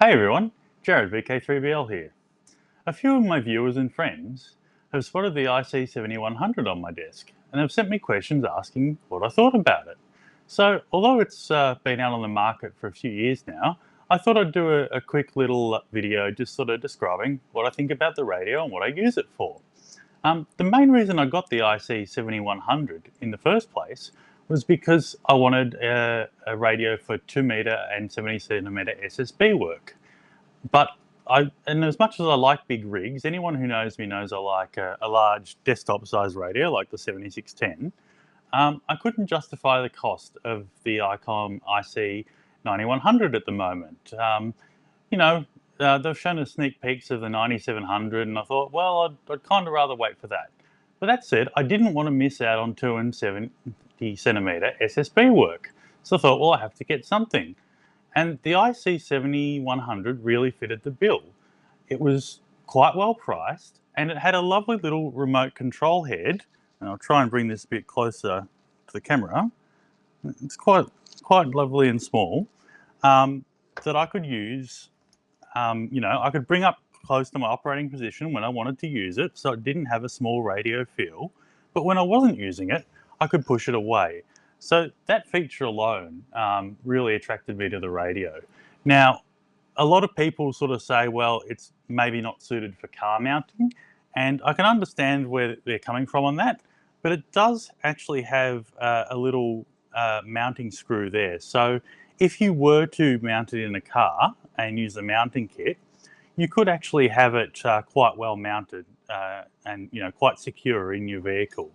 Hey everyone, Jarrad VK3BL here. A few of my viewers and friends have spotted the IC-7100 on my desk and have sent me questions asking what I thought about it. So, although it's been out on the market for a few years now, I thought I'd do a quick little video just sort of describing what I think about the radio and what I use it for. The main reason I got the IC-7100 in the first place was because I wanted a radio for 2 meter and 70 centimeter SSB work. But and as much as I like big rigs, anyone who knows me knows I like a large desktop size radio like the 7610. I couldn't justify the cost of the Icom IC-9100 at the moment. They've shown us sneak peeks of the 9700 and I thought, well, I'd kind of rather wait for that. But that said, I didn't want to miss out on 2 and 70 centimeter SSB work. So I thought, well, I have to get something. And the IC-7100 really fitted the bill. It was quite well priced and it had a lovely little remote control head. And I'll try and bring this a bit closer to the camera. It's quite lovely and small that I could use. I could bring up close to my operating position when I wanted to use it, so it didn't have a small radio feel. But when I wasn't using it, I could push it away. So that feature alone really attracted me to the radio. Now, a lot of people sort of say, well, it's maybe not suited for car mounting, and I can understand where they're coming from on that, but it does actually have a little mounting screw there. So if you were to mount it in a car and use the mounting kit, you could actually have it quite well mounted and quite secure in your vehicle.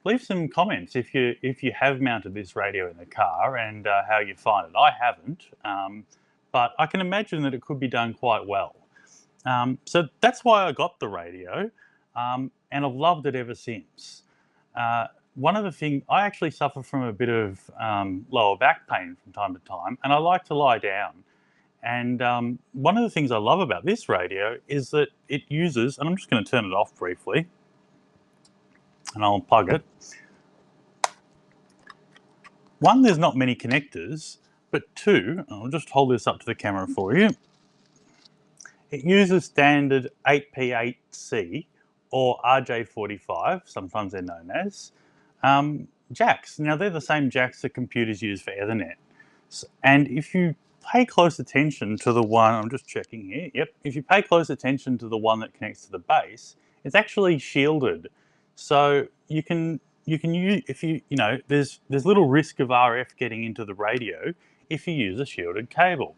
Leave some comments if you have mounted this radio in the car and how you find it. I haven't, but I can imagine that it could be done quite well. So that's why I got the radio, and I've loved it ever since. One of the things, I actually suffer from a bit of lower back pain from time to time, and I like to lie down. And one of the things I love about this radio is that it uses, and I'm just going to turn it off briefly, and I'll unplug it. One, there's not many connectors, but two, I'll just hold this up to the camera for you. It uses standard 8P8C or RJ45, sometimes they're known as, jacks. Now they're the same jacks that computers use for Ethernet. And if you pay close attention to the one, I'm just checking here, yep, if you pay close attention to the one that connects to the base, it's actually shielded. So you can use, there's little risk of RF getting into the radio if you use a shielded cable.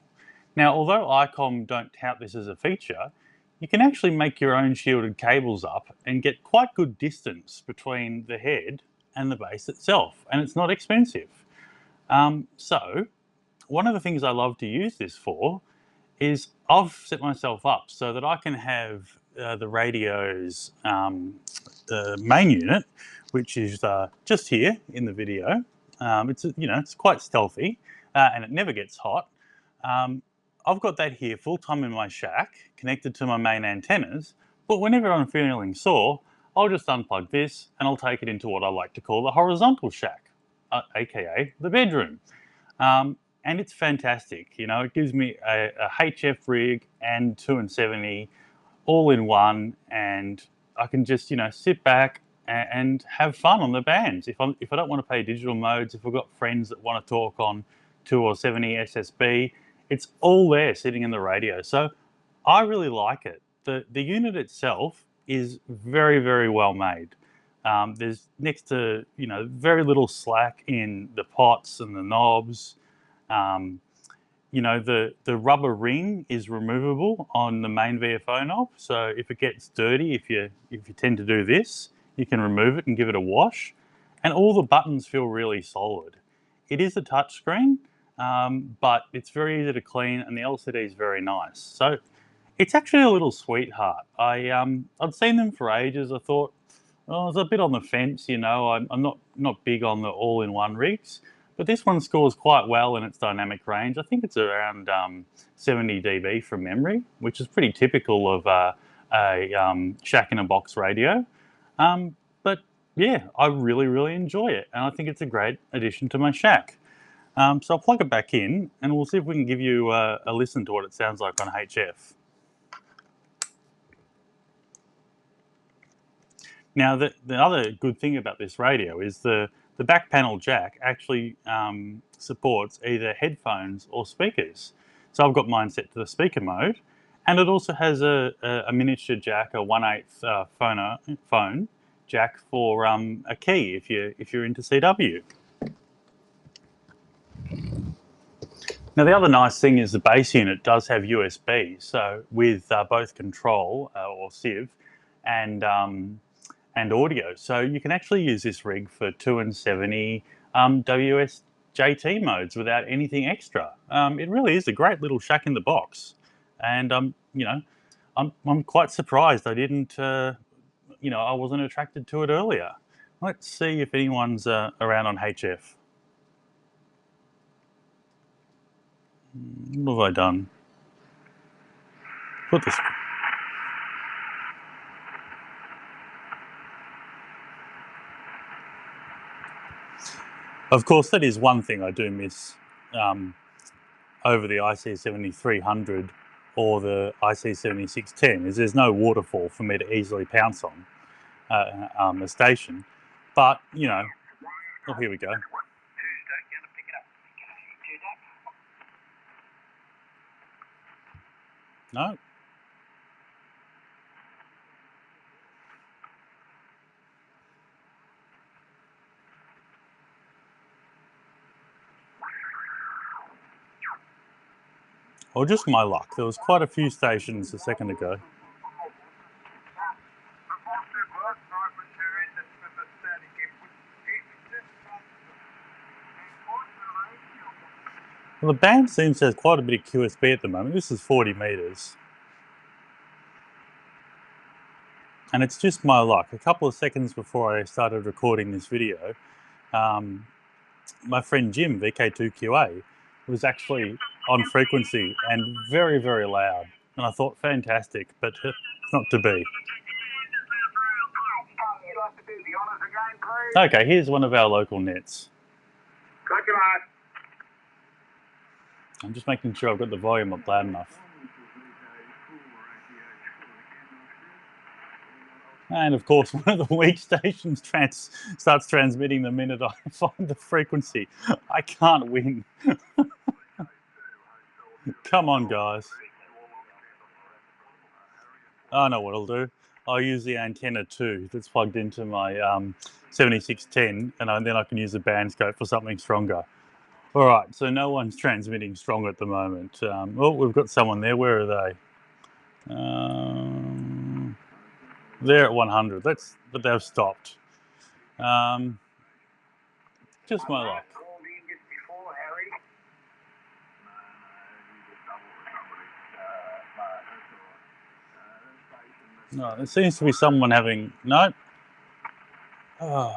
Now, although Icom don't tout this as a feature, you can actually make your own shielded cables up and get quite good distance between the head and the base itself, and it's not expensive. So one of the things I love to use this for is I've set myself up so that I can have the radio's the main unit, which is just here in the video. It's quite stealthy and it never gets hot. I've got that here full time in my shack, connected to my main antennas, but whenever I'm feeling sore, I'll just unplug this and I'll take it into what I like to call the horizontal shack, aka the bedroom. And it's fantastic. It gives me a HF rig and 2 and 70 all in one, and I can just sit back and have fun on the bands. If I don't want to play digital modes, if I've got friends that want to talk on 2 or 70 SSB, it's all there sitting in the radio. So I really like it. The unit itself is very, very well made. There's next to very little slack in the pots and the knobs. The rubber ring is removable on the main VFO knob. So if it gets dirty, if you tend to do this, you can remove it and give it a wash. And all the buttons feel really solid. It is a touch screen, but it's very easy to clean and the LCD is very nice. So it's actually a little sweetheart. I'd seen them for ages. I thought, oh, I was a bit on the fence, I'm not big on the all-in-one rigs. But this one scores quite well in its dynamic range. I think it's around 70 dB from memory, which is pretty typical of a shack-in-a-box radio. But yeah, I really, really enjoy it. And I think it's a great addition to my shack. So I'll plug it back in and we'll see if we can give you a listen to what it sounds like on HF. Now, the other good thing about this radio is the back panel jack actually supports either headphones or speakers. So I've got mine set to the speaker mode, and it also has a miniature jack, a 1/8 phone jack for a key if you're into CW. Now, the other nice thing is the base unit does have USB, so with both control or sieve and audio. So you can actually use this rig for 270 WSJT modes without anything extra. It really is a great little shack in the box, and you know, I'm quite surprised I didn't, you know, I wasn't attracted to it earlier. Let's see if anyone's around on HF. What have I done? Put this. Of course, that is one thing I do miss over the IC-7300 or the IC-7610 is there's no waterfall for me to easily pounce on a station. But, you know, oh, here we go. No. Or just my luck. There was quite a few stations a second ago. Well, the band seems to have quite a bit of QSB at the moment. This is 40 meters. And it's just my luck. A couple of seconds before I started recording this video, my friend Jim, VK2QA, was actually on frequency and very, very loud. And I thought, fantastic, but it's not to be. Okay, here's one of our local nets. I'm just making sure I've got the volume up loud enough. And of course, one of the weak stations starts transmitting the minute I find the frequency. I can't win. Come on, guys. I know what I'll do. I'll use the antenna too that's plugged into my 7610, and then I can use the band scope for something stronger. All right, so no one's transmitting strong at the moment. Oh, we've got someone there. Where are they? They're at 100. But they've stopped. Just my luck. No, there seems to be someone having no. Oh.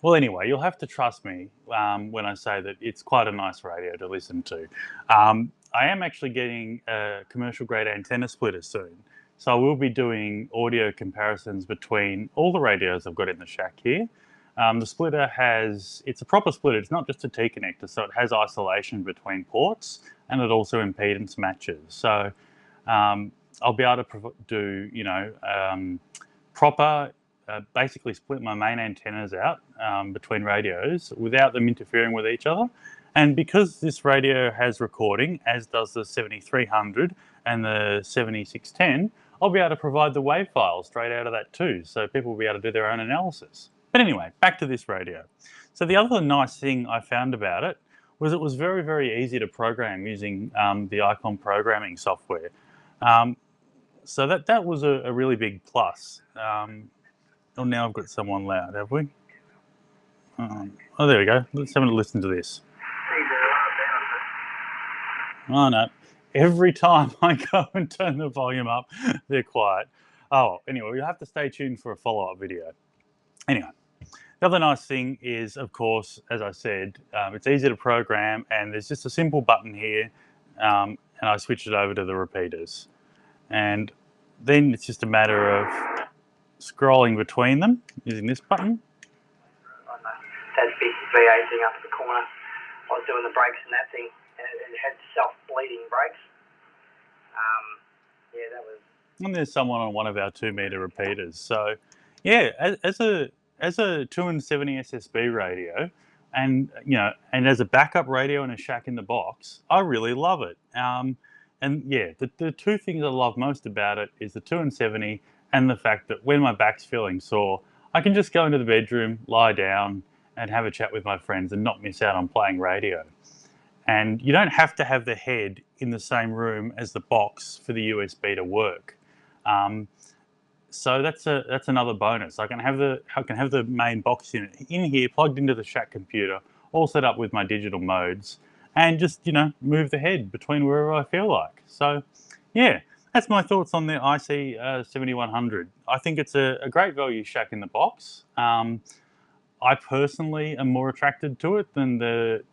Well, anyway, you'll have to trust me when I say that it's quite a nice radio to listen to. I am actually getting a commercial grade antenna splitter soon. So I will be doing audio comparisons between all the radios I've got in the shack here. The splitter it's a proper splitter, it's not just a T connector, so it has isolation between ports and it also impedance matches. So I'll be able to do, you know, proper, basically split my main antennas out between radios without them interfering with each other. And because this radio has recording, as does the 7300 and the 7610, I'll be able to provide the WAV file straight out of that too, so people will be able to do their own analysis. But anyway, back to this radio. So the other nice thing I found about it was it was very, very easy to program using the Icom programming software. So that was a really big plus. Oh, now I've got someone loud, have we? Oh, there we go. Let's have a listen to this. Oh, no. Every time I go and turn the volume up, they're quiet. Oh, anyway, you'll have to stay tuned for a follow-up video. Anyway, the other nice thing is, of course, as I said, it's easy to program and there's just a simple button here and I switch it over to the repeaters. And then it's just a matter of scrolling between them using this button. That big VA thing up at the corner. I was doing the brakes and that thing, and it had self-bleeding brakes. Yeah, that was. And there's someone on one of our 2-meter repeaters. So, yeah, as a 270 SSB radio, and and as a backup radio and a shack in the box, I really love it. And yeah, the two things I love most about it is the 270 and the fact that when my back's feeling sore, I can just go into the bedroom, lie down, and have a chat with my friends and not miss out on playing radio. And you don't have to have the head in the same room as the box for the USB to work. So that's another bonus. I can have the main box unit in here plugged into the shack computer, all set up with my digital modes, and just move the head between wherever I feel like. So yeah, that's my thoughts on the IC-7100. I think it's a great value shack in the box. I personally am more attracted to it than the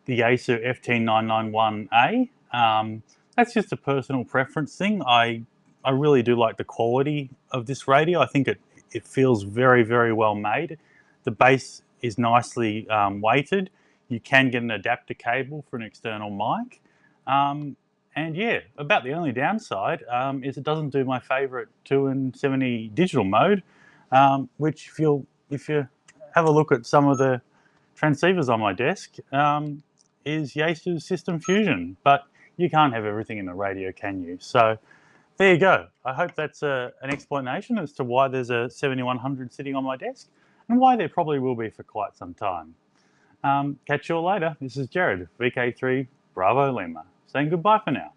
Yaesu FT991A. That's just a personal preference thing. I really do like the quality of this radio. I think it feels very, very well made. The base is nicely weighted. You can get an adapter cable for an external mic. And yeah, about the only downside is it doesn't do my favorite 270 digital mode, which if you have a look at some of the transceivers on my desk, is Yaesu's System Fusion. But you can't have everything in the radio, can you? So there you go. I hope that's an explanation as to why there's a 7100 sitting on my desk and why there probably will be for quite some time. Catch you all later. This is Jarrad, VK3 Bravo Lima, saying goodbye for now.